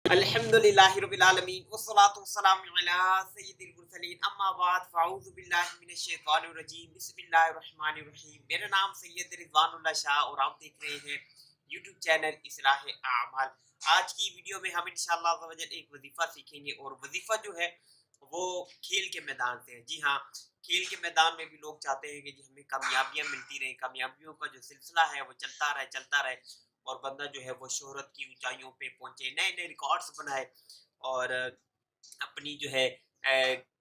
الحمدللہ رب العالمین والصلاة والسلام علی سید المرسلین اما بعد فاعوذ باللہ من الشیطان الرجیم بسم اللہ الرحمن الرحیم۔ میرا نام سید رضوان اللہ شاہ اور آپ دیکھ رہے ہیں یوٹیوب چینل اصلاح اعمال۔ آج کی ویڈیو میں ہم انشاءاللہ عز و جل ایک وظیفہ سیکھیں گے، اور وظیفہ جو ہے وہ کھیل کے میدان سے ہے۔ جی ہاں، کھیل کے میدان میں بھی لوگ چاہتے ہیں کہ جی ہمیں کامیابیاں ملتی رہیں، کامیابیوں کا جو سلسلہ ہے وہ چلتا رہے اور بندہ جو ہے وہ شہرت کی اونچائیوں پہ پہنچے، نئے نئے ریکارڈز بنائے، اور اپنی جو ہے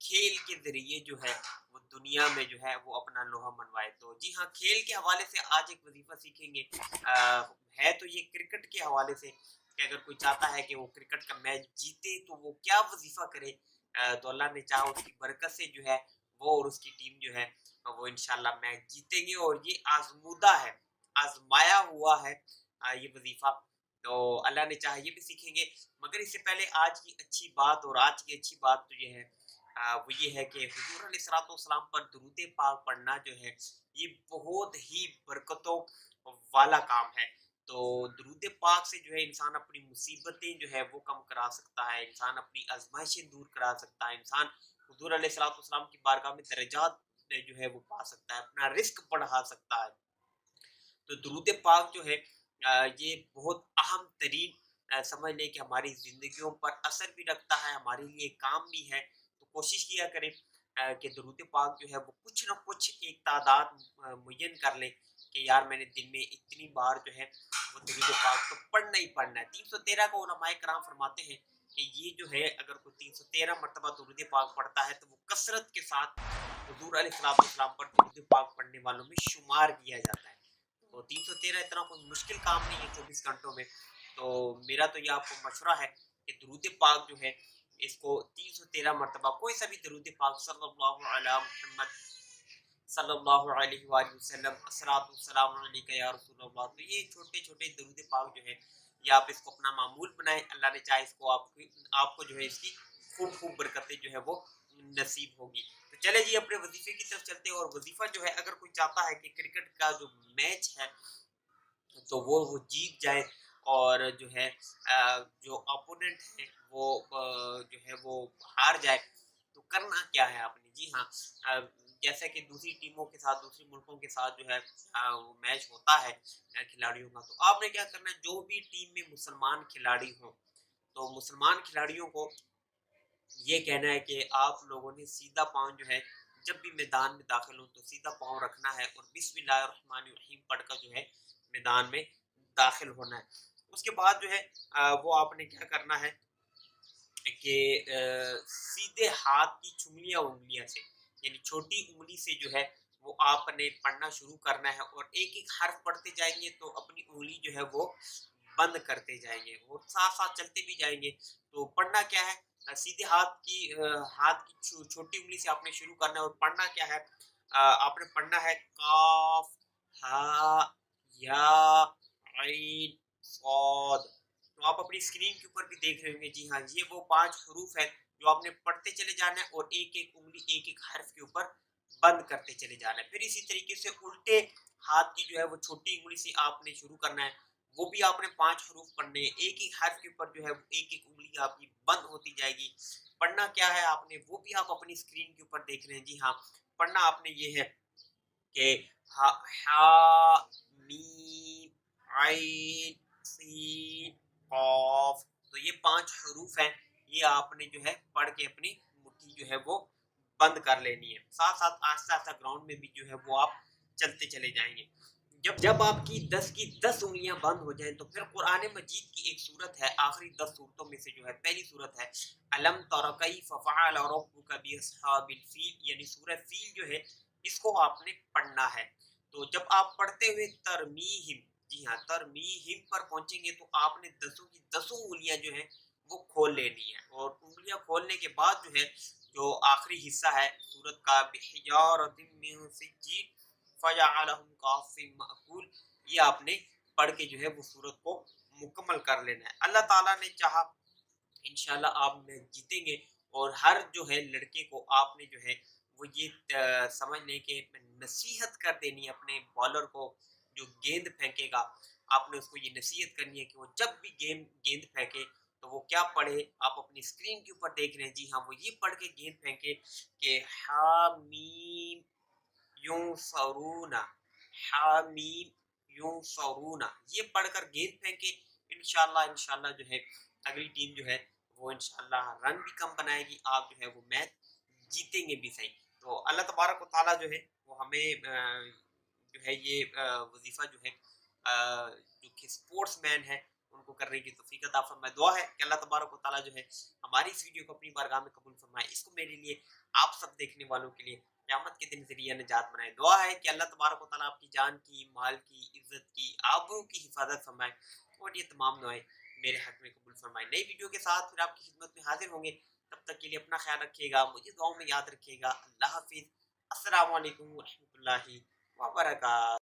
کھیل کے ذریعے جو ہے وہ دنیا میں جو ہے وہ اپنا لوہا منوائے۔ تو جی ہاں، کھیل کے حوالے سے آج ایک وظیفہ سیکھیں گے۔ ہے تو یہ کرکٹ کے حوالے سے کہ اگر کوئی چاہتا ہے کہ وہ کرکٹ کا میچ جیتے تو وہ کیا وظیفہ کرے، تو اللہ نے چاہا اس کی برکت سے جو ہے وہ اور اس کی ٹیم جو ہے وہ انشاءاللہ میچ جیتیں گے، اور یہ آزمودہ ہے، آزمایا ہوا ہے یہ وظیفہ، تو اللہ نے چاہا یہ بھی سیکھیں گے۔ مگر اس سے پہلے آج کی اچھی بات، اور آج کی اچھی بات تو یہ ہے وہ یہ ہے کہ حضور علیہ الصلوۃ والسلام پر درود پاک پڑھنا جو ہے یہ بہت ہی برکتوں والا کام ہے۔ تو درود پاک سے جو ہے انسان اپنی مصیبتیں جو ہے وہ کم کرا سکتا ہے، انسان اپنی آزمائشیں دور کرا سکتا ہے، انسان حضور علیہ الصلوۃ والسلام کی بارگاہ میں درجات جو ہے وہ پا سکتا ہے، اپنا رزق بڑھا سکتا ہے۔ تو درود پاک جو ہے یہ بہت اہم ترین سمجھ لیں کہ ہماری زندگیوں پر اثر بھی رکھتا ہے، ہمارے لیے کام بھی ہے۔ تو کوشش کیا کریں کہ درود پاک جو ہے وہ کچھ نہ کچھ ایک تعداد معین کر لیں کہ یار میں نے دن میں اتنی بار جو ہے وہ درود پاک تو پڑھنا ہی پڑھنا ہے۔ 313 کو علماء کرام فرماتے ہیں کہ یہ جو ہے اگر کوئی 313 مرتبہ درود پاک پڑھتا ہے تو وہ کثرت کے ساتھ حضور علیہ السلام پر درود پاک پڑھنے والوں میں شمار کیا جاتا ہے۔ تو 313 اتنا کوئی مشکل کام نہیں ہے 24 گھنٹوں میں۔ تو میرا تو یہ آپ کو مشورہ ہے کہ درود پاک جو ہے اس کو 313 مرتبہ کوئی سا بھی درود پاک صلی اللہ علیہ محمد صلی اللہ علیہ وآلہ وسلم، الصلاۃ والسلام علیک یا رسول اللہ، تو یہ چھوٹے چھوٹے درود پاک جو ہے یہ آپ اس کو اپنا معمول بنائیں۔ اللہ نے چاہے اس کو آپ کو جو ہے اس کی خوب خوب برکتیں جو ہے وہ نصیب ہوگی۔ تو چلے جی اپنے وظیفے کی طرف چلتے ہیں، اور وظیفہ جو ہے اگر کوئی چاہتا ہے کہ کرکٹ کا جو میچ ہے تو وہ جیت جائے، اور جو ہے جو اپوننٹ ہے وہ جو ہے وہ ہار جائے، تو کرنا کیا ہے آپ نے؟ جی ہاں، جیسا کہ دوسری ٹیموں کے ساتھ، دوسری ملکوں کے ساتھ جو ہے وہ میچ ہوتا ہے کھلاڑیوں کا، تو آپ نے کیا کرنا ہے، جو بھی ٹیم میں مسلمان کھلاڑی ہوں تو مسلمان کھلاڑیوں کو یہ کہنا ہے کہ آپ لوگوں نے سیدھا پاؤں جو ہے جب بھی میدان میں داخل ہوں تو سیدھا پاؤں رکھنا ہے، اور بسم اللہ الرحمن الرحیم پڑھ کر جو ہے میدان میں داخل ہونا ہے۔ اس کے بعد جو ہے وہ آپ نے کیا کرنا ہے کہ سیدھے ہاتھ کی چمڑیاں انگلیاں سے، یعنی چھوٹی انگلی سے جو ہے وہ آپ نے پڑھنا شروع کرنا ہے، اور ایک ایک حرف پڑھتے جائیں گے تو اپنی انگلی جو ہے وہ بند کرتے جائیں گے اور ساتھ ساتھ چلتے بھی جائیں گے۔ تو پڑھنا کیا ہے، سیدھے ہاتھ کی چھوٹی انگلی سے آپ نے شروع کرنا ہے، اور پڑھنا کیا ہے، آپ نے پڑھنا ہے کاف ہا یا عین صاد۔ تو آپ اپنی اسکرین کے اوپر بھی دیکھ رہے ہوں گے، جی ہاں یہ وہ 5 حروف ہیں جو آپ نے پڑھتے چلے جانا ہے، اور ایک ایک انگلی ایک ایک حرف کے اوپر بند کرتے چلے جانا ہے۔ پھر اسی طریقے سے الٹے ہاتھ کی جو ہے وہ چھوٹی انگلی سے آپ نے شروع کرنا ہے، وہ بھی آپ نے 5 حروف پڑھنے ہیں، ایک ایک حرف کے اوپر جو ہے ایک ایک انگلی آپ کی بند ہوتی جائے گی۔ پڑھنا کیا ہے آپ نے، وہ بھی آپ اپنی اسکرین کے اوپر دیکھ رہے ہیں، جی ہاں پڑھنا آپ نے یہ ہے کہ ہا میم عین سین قاف۔ تو یہ 5 حروف ہیں، یہ آپ نے جو ہے پڑھ کے اپنی مٹھی جو ہے وہ بند کر لینی ہے، ساتھ ساتھ آہستہ آہستہ گراؤنڈ میں بھی جو ہے وہ آپ چلتے چلے جائیں گے۔ جب آپ کی 10 کی 10 انگلیاں بند ہو جائیں تو پھر قرآن مجید کی ایک صورت ہے، آخری 10 صورتوں میں سے جو ہے پہلی صورت ہے الم تر کیف فعل ربک باصحاب الفیل، یعنی سورہ فیل جو ہے اس کو آپ نے پڑھنا ہے۔ تو جب آپ پڑھتے ہوئے ترمیہم، جی ہاں ترمیہم پر پہنچیں گے تو آپ نے 10 کی 10 انگلیاں جو ہیں وہ کھول لینی ہے، اور انگلیاں کھولنے کے بعد جو ہے جو آخری حصہ ہے سورت کا بحجارۃ من سجیل فجعلہم کعصف مأکول، یہ آپ نے پڑھ کے جو ہے وہ سورت کو مکمل کر لینا ہے۔ اللہ تعالیٰ نے چاہا انشاءاللہ آپ میں جیتیں گے، اور ہر جو ہے لڑکے کو آپ نے جو ہے وہ یہ سمجھ لیں کہ نصیحت کر دینی ہے اپنے بالر کو، جو گیند پھینکے گا آپ نے اس کو یہ نصیحت کرنی ہے کہ وہ جب بھی گیند پھینکے تو وہ کیا پڑھے؟ آپ اپنی اسکرین کے اوپر دیکھ رہے ہیں، جی ہاں وہ یہ پڑھ کے گیند پھینکے کہ حامیم ینصرون، حامیم ینصرون، یہ پڑھ کر گیند پھینکے. انشاءاللہ جو ہے اگلی ٹیم جو ہے وہ انشاءاللہ رن بھی کم بنائے گی، آپ جو ہے وہ میچ جیتیں گے بھی صحیح. تو اللہ تبارک و تعالیٰ جو ہے وہ ہمیں جو ہے یہ وظیفہ جو ہے جو کہ اسپورٹس مین ہے ان کو کرنے کی توفیق عطا فرمائے. دعا ہے کہ اللہ تبارک و تعالیٰ جو ہے ہماری اس ویڈیو کو اپنی بارگاہ میں قبول فرمائے، اس کو میرے لیے، آپ سب دیکھنے والوں کے لیے قیامت کے دن ذریعہ نجات بنائے. دعا ہے کہ اللہ تبارک و تعالیٰ آپ کی جان کی، مال کی، عزت کی، آبرو کی حفاظت فرمائے، اور یہ تمام دعائیں میرے حق میں قبول فرمائے. نئی ویڈیو کے ساتھ پھر آپ کی خدمت میں حاضر ہوں گے، تب تک کے لیے اپنا خیال رکھیے گا، مجھے دعاؤں میں یاد رکھیے گا. اللہ حافظ. السلام علیکم ورحمۃ اللہ وبرکاتہ.